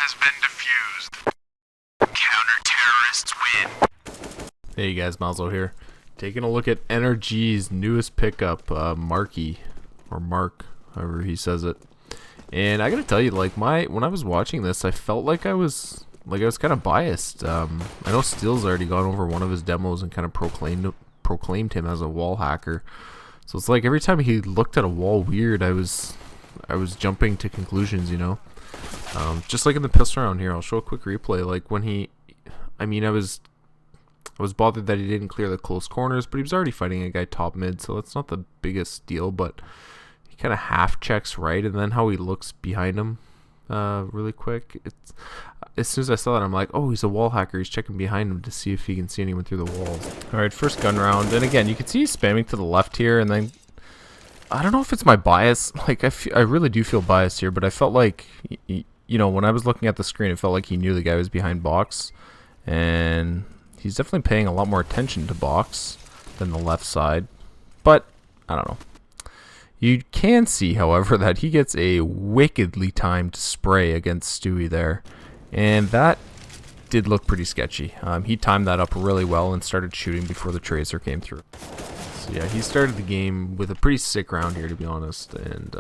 has been defused. Counter-terrorists win. Hey guys, Malzo here. Taking a look at NRG's newest pickup, MarKE, or Mark, however he says it. And I gotta tell you, like when I was watching this, I felt like I was kind of biased. I know Steele's already gone over one of his demos and kind of proclaimed him as a wall hacker. So it's like every time he looked at a wall weird, I was jumping to conclusions, you know. Just like in the pistol round here, I'll show a quick replay. Like when I was bothered that he didn't clear the close corners, but he was already fighting a guy top mid, so that's not the biggest deal. But he kind of half checks right, and then how he looks behind him really quick. It's as soon as I saw that, I'm like, oh, he's a wall hacker. He's checking behind him to see if he can see anyone through the walls. All right, first gun round, and again, you can see he's spamming to the left here, and then I don't know if it's my bias. Like I really do feel biased here, but I felt like you know, when I was looking at the screen, it felt like he knew the guy was behind box, and he's definitely paying a lot more attention to box than the left side. But I don't know. You can see, however, that he gets a wickedly timed spray against Stewie there, and that did look pretty sketchy. He timed that up really well and started shooting before the tracer came through. So yeah, he started the game with a pretty sick round here, to be honest, and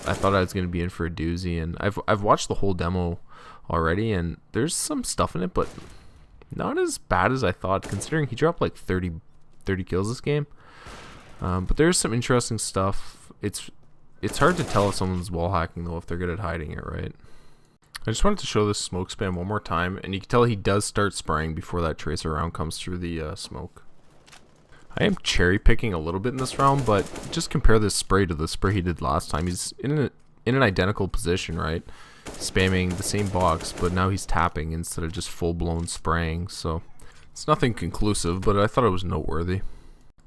I thought I was going to be in for a doozy. And I've watched the whole demo already, and there's some stuff in it, but not as bad as I thought, considering he dropped like 30 kills this game. But there's some interesting stuff. It's hard to tell if someone's wall hacking though, if they're good at hiding it, right? I just wanted to show this smoke spam one more time, and you can tell he does start spraying before that tracer round comes through the smoke. I am cherry picking a little bit in this round, but just compare this spray to the spray he did last time. He's in an identical position, right? Spamming the same box, but now he's tapping instead of just full-blown spraying. So it's nothing conclusive, but I thought it was noteworthy.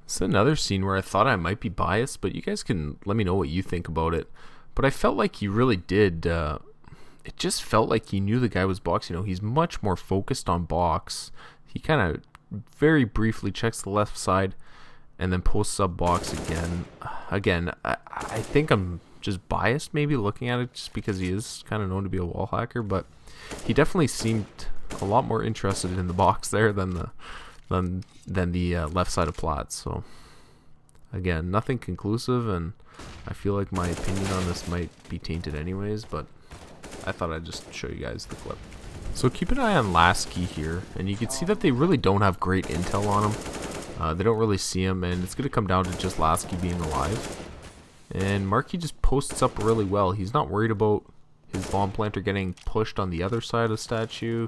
It's another scene where I thought I might be biased, but you guys can let me know what you think about it. But I felt like he really did. It just felt like he knew the guy was box. You know, he's much more focused on box. He kind of very briefly checks the left side and then posts up box again. I think I'm just biased maybe looking at it just because he is kind of known to be a wall hacker, but he definitely seemed a lot more interested in the box there than the left side of plat. So again, nothing conclusive, and I feel like my opinion on this might be tainted anyways, but I thought I'd just show you guys the clip. So keep an eye on Lasky here, and you can see that they really don't have great intel on him. They don't really see him, and it's going to come down to just Lasky being alive. And MarKE just posts up really well. He's not worried about his bomb planter getting pushed on the other side of the statue.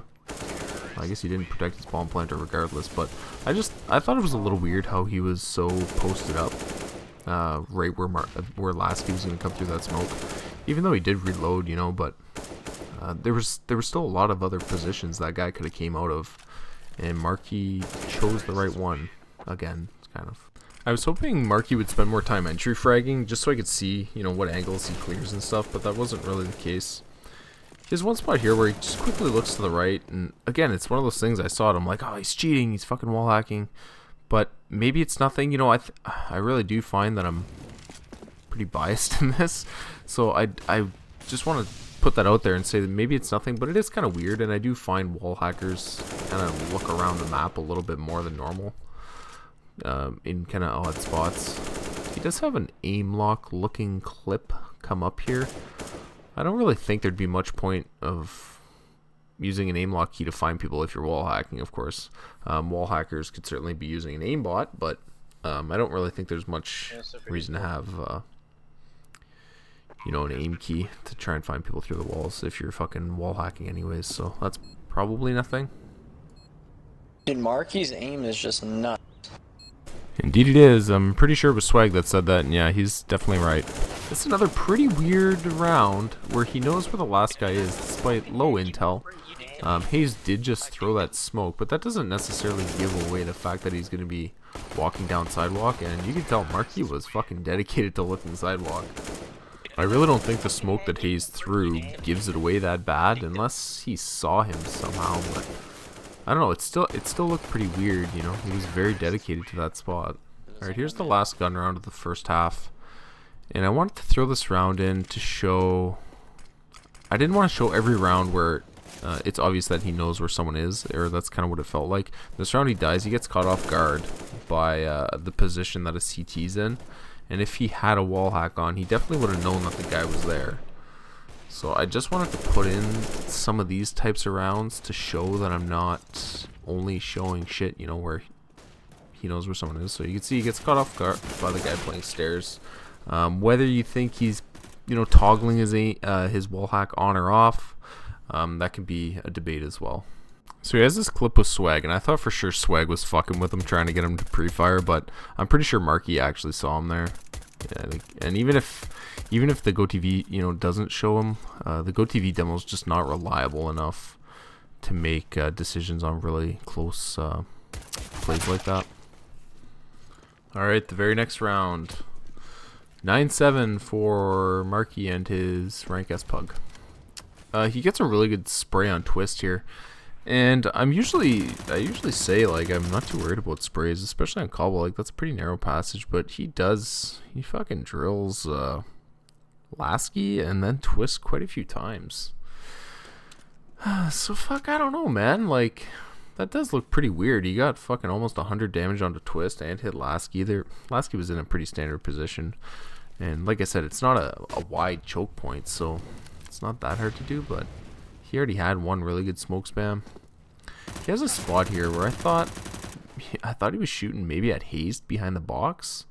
I guess he didn't protect his bomb planter regardless, but I thought it was a little weird how he was so posted up right where Lasky was going to come through that smoke. Even though he did reload, you know, but there was still a lot of other positions that guy could have came out of, and MarKE chose the right one. Again, it's kind of. I was hoping MarKE would spend more time entry fragging just so I could see, you know, what angles he clears and stuff, but that wasn't really the case. There's one spot here where he just quickly looks to the right, and again, it's one of those things I saw it, I'm like, oh, he's cheating, he's fucking wall hacking, but maybe it's nothing. You know, I really do find that I'm pretty biased in this, so I just want to put that out there and say that maybe it's nothing, but it is kind of weird, and I do find wall hackers kind of look around the map a little bit more than normal. In kind of odd spots. He does have an aim lock looking clip come up here. I don't really think there'd be much point of using an aim lock key to find people if you're wall hacking, of course. Wall hackers could certainly be using an aimbot, but I don't really think there's much reason to have you know, an aim key to try and find people through the walls if you're fucking wall hacking anyways, so that's probably nothing. Dude, MarKE's aim is just nuts. Indeed it is. I'm pretty sure it was Swag that said that, and yeah, he's definitely right. It's another pretty weird round where he knows where the last guy is despite low intel. Hayes did just throw that smoke, but that doesn't necessarily give away the fact that he's going to be walking down sidewalk, and you can tell MarKE was fucking dedicated to looking sidewalk. I really don't think the smoke that Hayes threw gives it away that bad, unless he saw him somehow, but I don't know, it still looked pretty weird, you know. He was very dedicated to that spot. Alright, here's the last gun round of the first half. And I wanted to throw this round in to show I didn't want to show every round where it's obvious that he knows where someone is, or that's kind of what it felt like. This round he dies, he gets caught off guard by the position that a CT's in, and if he had a wall hack on, he definitely would have known that the guy was there. So I just wanted to put in some of these types of rounds to show that I'm not only showing shit, you know, where he knows where someone is. So you can see he gets caught off guard by the guy playing stairs. Whether you think he's, you know, toggling his wall hack on or off, that can be a debate as well. So he has this clip with Swag, and I thought for sure Swag was fucking with him, trying to get him to pre-fire, but I'm pretty sure MarKE actually saw him there. Yeah, and even if the GoTV, you know, doesn't show him, the GoTV demo is just not reliable enough to make decisions on really close plays like that. All right, the very next round, 9-7 for MarKE and his rank S pug. He gets a really good spray on twist here, and I usually say, like, I'm not too worried about sprays, especially on cobble. Like, that's a pretty narrow passage, but he fucking drills Lasky and then twists quite a few times. So fuck, I don't know, man. Like, that does look pretty weird. He got fucking almost 100 damage onto twist and hit Lasky. Lasky was in a pretty standard position, and like I said, it's not a wide choke point, so it's not that hard to do, but he already had one really good smoke spam. He has a spot here where I thought he was shooting maybe at hazed behind the box,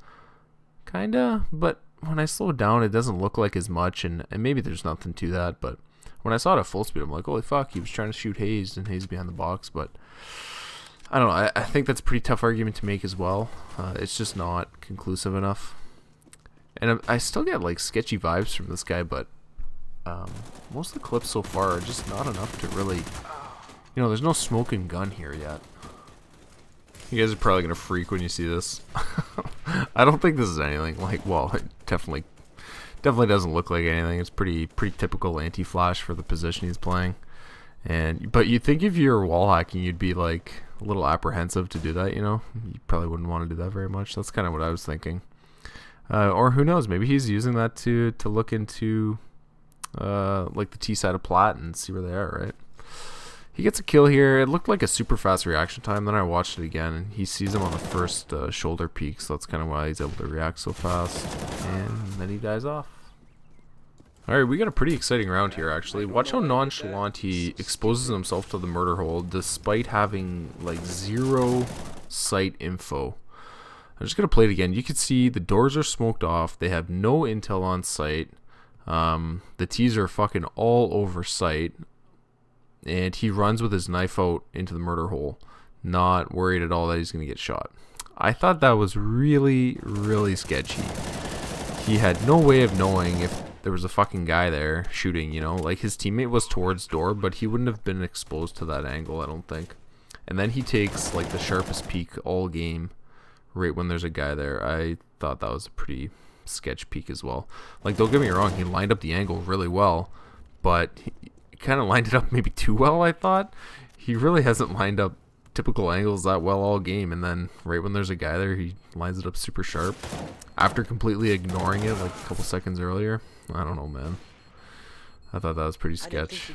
kinda, but when I slowed down, it doesn't look like as much, and maybe there's nothing to that, but when I saw it at full speed, I'm like, holy fuck, he was trying to shoot hazed and hazed behind the box, but I don't know, I think that's a pretty tough argument to make as well. It's just not conclusive enough, and I still get like sketchy vibes from this guy, but most of the clips so far are just not enough to really, you know, there's no smoking gun here yet. You guys are probably gonna freak when you see this. I don't think this is anything like, well, it definitely doesn't look like anything. It's pretty typical anti-flash for the position he's playing. But you'd think if you're wall hacking, you'd be like a little apprehensive to do that, you know? You probably wouldn't want to do that very much. That's kind of what I was thinking. Or who knows, maybe he's using that to look into like the T side of plat and see where they are, right? He gets a kill here. It looked like a super fast reaction time. Then I watched it again, and he sees him on the first shoulder peak, so that's kind of why he's able to react so fast. And then he dies off. Alright, we got a pretty exciting round here, actually. Watch how nonchalant he exposes himself to the murder hole, despite having, like, zero site info. I'm just going to play it again. You can see the doors are smoked off. They have no intel on site. The T's are fucking all over site. And he runs with his knife out into the murder hole, not worried at all that he's going to get shot. I thought that was really, really sketchy. He had no way of knowing if there was a fucking guy there shooting, you know? Like, his teammate was towards door, but he wouldn't have been exposed to that angle, I don't think. And then he takes, like, the sharpest peek all game right when there's a guy there. I thought that was a pretty sketch peek as well. Like, don't get me wrong, he lined up the angle really well, but he kind of lined it up maybe too well, I thought. He really hasn't lined up typical angles that well all game, and then right when there's a guy there, he lines it up super sharp after completely ignoring it like a couple seconds earlier. I don't know, man. I thought that was pretty sketch.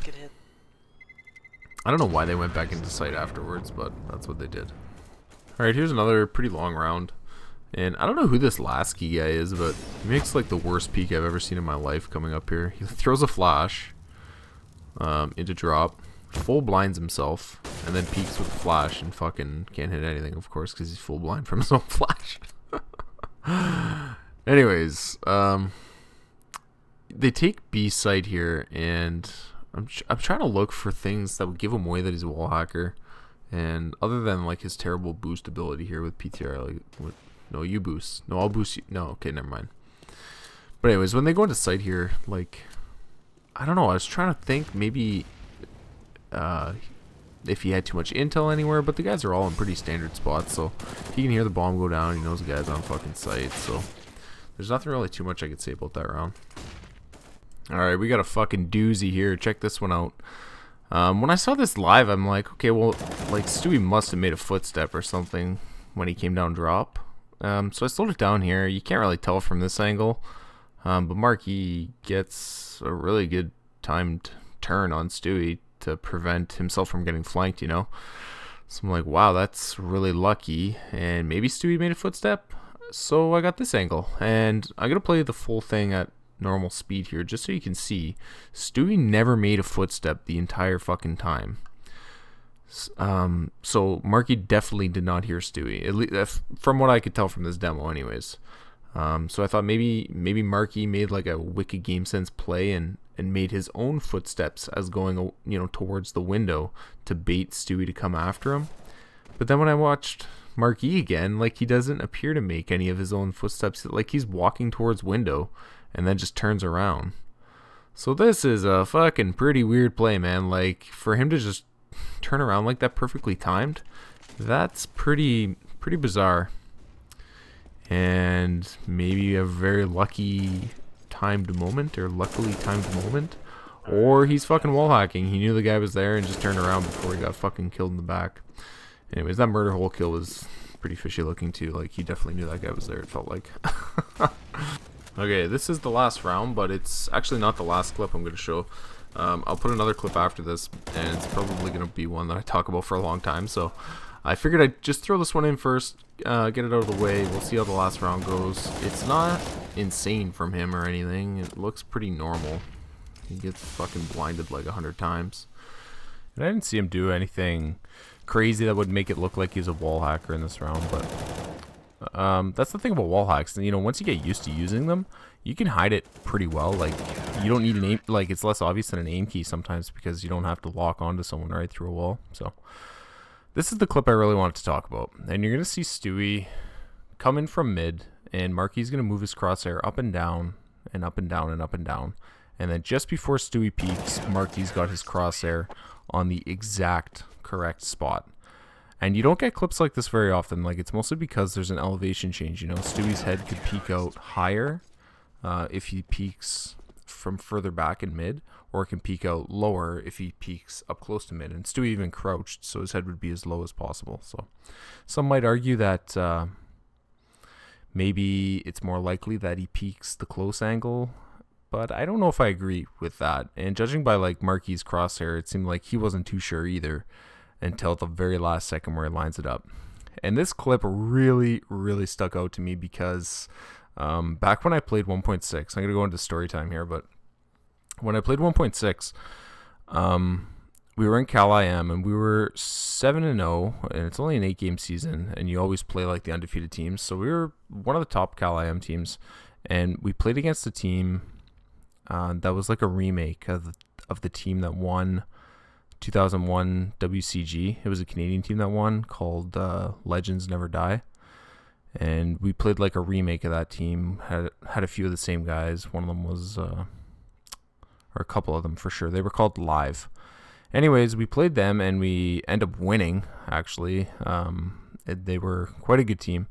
I don't know why they went back into sight afterwards, but that's what they did. Alright, here's another pretty long round. And I don't know who this Lasky guy is, but he makes like the worst peek I've ever seen in my life coming up here. He throws a flash into drop, full blinds himself, and then peeks with a flash and fucking can't hit anything, of course, because he's full blind from his own flash. Anyways, they take B site here, and I'm trying to look for things that would give him away that he's a wall hacker, and other than like his terrible boost ability here with PTR, like no, you boost, no, I'll boost you, no, okay, never mind. But anyways, when they go into site here, like, I don't know, I was trying to think maybe if he had too much intel anywhere, but the guys are all in pretty standard spots, so he can hear the bomb go down, he knows the guy's on fucking site, so there's nothing really too much I could say about that round. Alright, we got a fucking doozy here. Check this one out. When I saw this live, I'm like, okay, well, like, Stewie must have made a footstep or something when he came down drop. So I slowed it down here. You can't really tell from this angle, but MarKE gets a really good timed turn on Stewie to prevent himself from getting flanked, you know? So I'm like, wow, that's really lucky. And maybe Stewie made a footstep. So I got this angle. And I'm going to play the full thing at normal speed here just so you can see. Stewie never made a footstep the entire fucking time. So MarKE definitely did not hear Stewie, at least from what I could tell from this demo anyways. So I thought maybe MarKE made like a wicked game sense play and made his own footsteps as going, you know, towards the window to bait Stewie to come after him. But then when I watched MarKE again, like, he doesn't appear to make any of his own footsteps. Like, he's walking towards window and then just turns around. So this is a fucking pretty weird play, man. Like, for him to just turn around like that perfectly timed, that's pretty bizarre. And maybe a very lucky timed moment, or luckily timed moment, or he's fucking wall hacking. He knew the guy was there and just turned around before he got fucking killed in the back. Anyways, that murder hole kill was pretty fishy looking too. Like, he definitely knew that guy was there, it felt like. Okay, this is the last round, but it's actually not the last clip I'm going to show. I'll put another clip after this, and it's probably going to be one that I talk about for a long time, so I figured I'd just throw this one in first, get it out of the way. We'll see how the last round goes. It's not insane from him or anything. It looks pretty normal. He gets fucking blinded like 100 times. And I didn't see him do anything crazy that would make it look like he's a wall hacker in this round, but that's the thing about wall hacks. You know, once you get used to using them, you can hide it pretty well. Like, you don't need an aim, like, it's less obvious than an aim key sometimes because you don't have to lock onto someone right through a wall. So this is the clip I really wanted to talk about. And you're going to see Stewie come in from mid, and MarKE's going to move his crosshair up and down and up and down and up and down. And then just before Stewie peeks, MarKE's got his crosshair on the exact correct spot. And you don't get clips like this very often. Like, it's mostly because there's an elevation change. You know, Stewie's head could peek out higher if he peeks from further back in mid, or it can peek out lower if he peeks up close to mid. And Stewie even crouched, so his head would be as low as possible. So some might argue that maybe it's more likely that he peeks the close angle, but I don't know if I agree with that. And judging by like MarKE's crosshair, it seemed like he wasn't too sure either until the very last second where he lines it up. And this clip really stuck out to me because back when I played 1.6, I'm going to go into story time here, but when I played 1.6, we were in Cal IM and we were 7-0, and it's only an 8-game season, and you always play like the undefeated teams. So we were one of the top Cal IM teams, and we played against a team that was like a remake of the team that won 2001 WCG. It was a Canadian team that won, called Legends Never Die. And we played like a remake of that team. Had a few of the same guys. One of them was, or a couple of them for sure. They were called Live. Anyways, we played them and we end up winning, actually. They were quite a good team.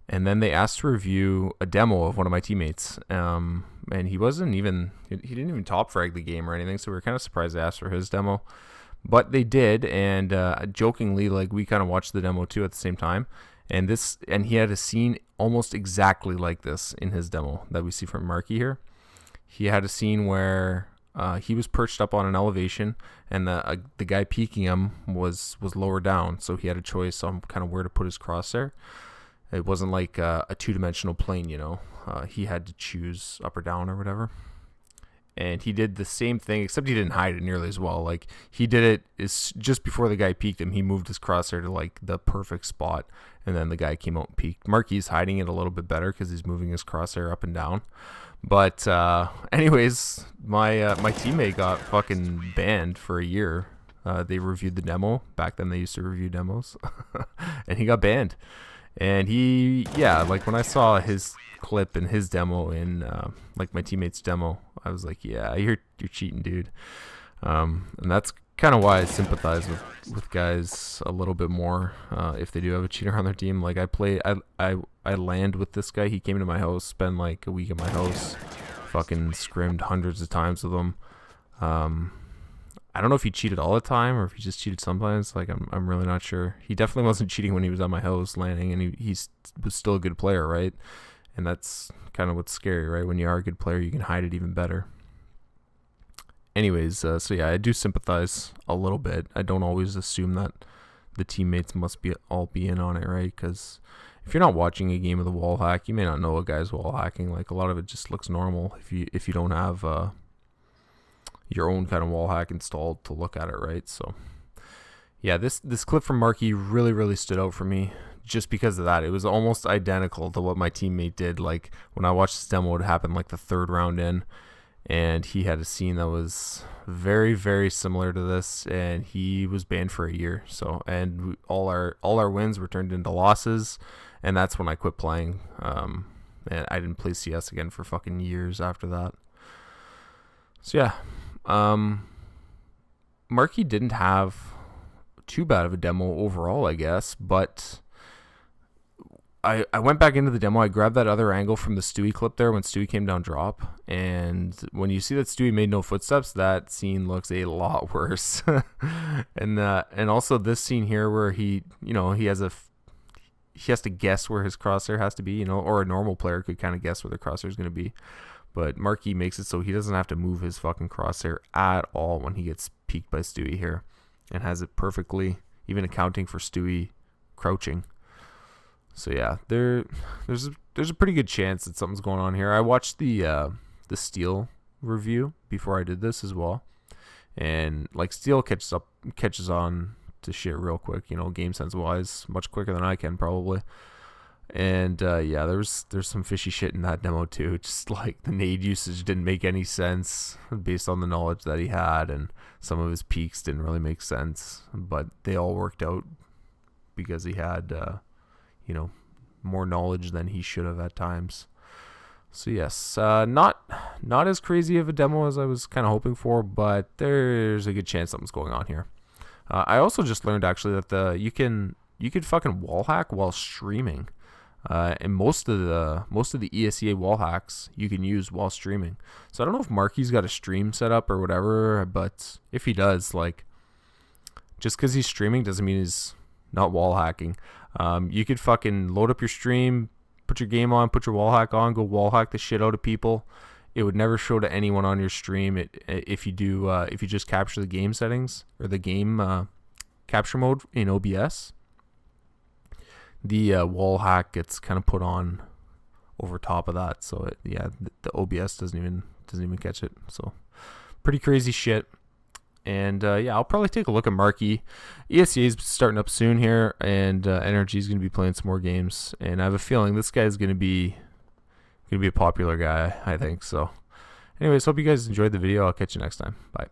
And then they asked to review a demo of one of my teammates. And he didn't even top frag the game or anything, so we were kind of surprised they asked for his demo. But they did, and jokingly, like, we kind of watched the demo too at the same time. And he had a scene almost exactly like this in his demo that we see from MarKE here. He had a scene where he was perched up on an elevation, and the guy peeking him was lower down, so he had a choice on kind of where to put his crosshair. It wasn't like a two-dimensional plane, you know. He had to choose up or down or whatever. And he did the same thing, except he didn't hide it nearly as well. Like, he did it just before the guy peeked him. He moved his crosshair to like the perfect spot, and then the guy came out and peeked. MarKE's hiding it a little bit better because he's moving his crosshair up and down. But anyways, my teammate got fucking banned for a year. They reviewed the demo. Back then they used to review demos. And he got banned. And like when I saw his clip and his demo in like my teammate's demo, I was like, yeah, you're cheating, dude. And that's kind of why I sympathize with guys a little bit more if they do have a cheater on their team. Like, I land with this guy. He came to my house, spent like a week at my house, fucking scrimmed hundreds of times with him. I don't know if he cheated all the time or if he just cheated sometimes. Like, I'm really not sure. He definitely wasn't cheating when he was at my house landing, and he was still a good player, right? And that's kind of what's scary, right? When you are a good player, you can hide it even better. anyways, so yeah, I do sympathize a little bit. I don't always assume that the teammates must all be in on it, right? Because if you're not watching a game of the wall hack, you may not know a guy's wall hacking. Like, a lot of it just looks normal if you don't have your own kind of wall hack installed to look at it, right? So yeah, this clip from MarKE really stood out for me just because of that. It was almost identical to what my teammate did. Like, when I watched this demo, it happened like the 3rd round in, and he had a scene that was very similar to this, and he was banned for a year. So, and all our wins were turned into losses, and that's when I quit playing. And I didn't play CS again for fucking years after that. So yeah, MarKE didn't have too bad of a demo overall, I guess, but I went back into the demo. I grabbed that other angle from the Stewie clip there when Stewie came down drop, and when you see that Stewie made no footsteps, that scene looks a lot worse. and also this scene here where he has to guess where his crosshair has to be, or a normal player could kind of guess where the crosshair is going to be, but MarKE makes it so he doesn't have to move his fucking crosshair at all when he gets peeked by Stewie here, and has it perfectly, even accounting for Stewie crouching. So yeah, there's a pretty good chance that something's going on here. I watched the Steel review before I did this as well, and like Steel catches on to shit real quick, game sense wise, much quicker than I can probably. And yeah, there's some fishy shit in that demo too. Just like the nade usage didn't make any sense based on the knowledge that he had, and some of his peaks didn't really make sense, but they all worked out because he had more knowledge than he should have at times. So yes, not as crazy of a demo as I was kind of hoping for, but there's a good chance something's going on here. I also just learned actually that you could fucking wall hack while streaming, and most of the ESEA wall hacks you can use while streaming. So I don't know if MarKE's got a stream set up or whatever, but if he does, like, just because he's streaming doesn't mean he's not wall hacking. You could fucking load up your stream, put your game on, put your wall hack on, go wall hack the shit out of people. It would never show to anyone on your stream if you just capture the game settings or the game capture mode in OBS. The wall hack gets kind of put on over top of that, so the OBS doesn't even catch it. So pretty crazy shit. And yeah, I'll probably take a look at MarKE. ESEA is starting up soon here, and NRG is going to be playing some more games. And I have a feeling this guy is going to be a popular guy, I think. So anyways, hope you guys enjoyed the video. I'll catch you next time. Bye.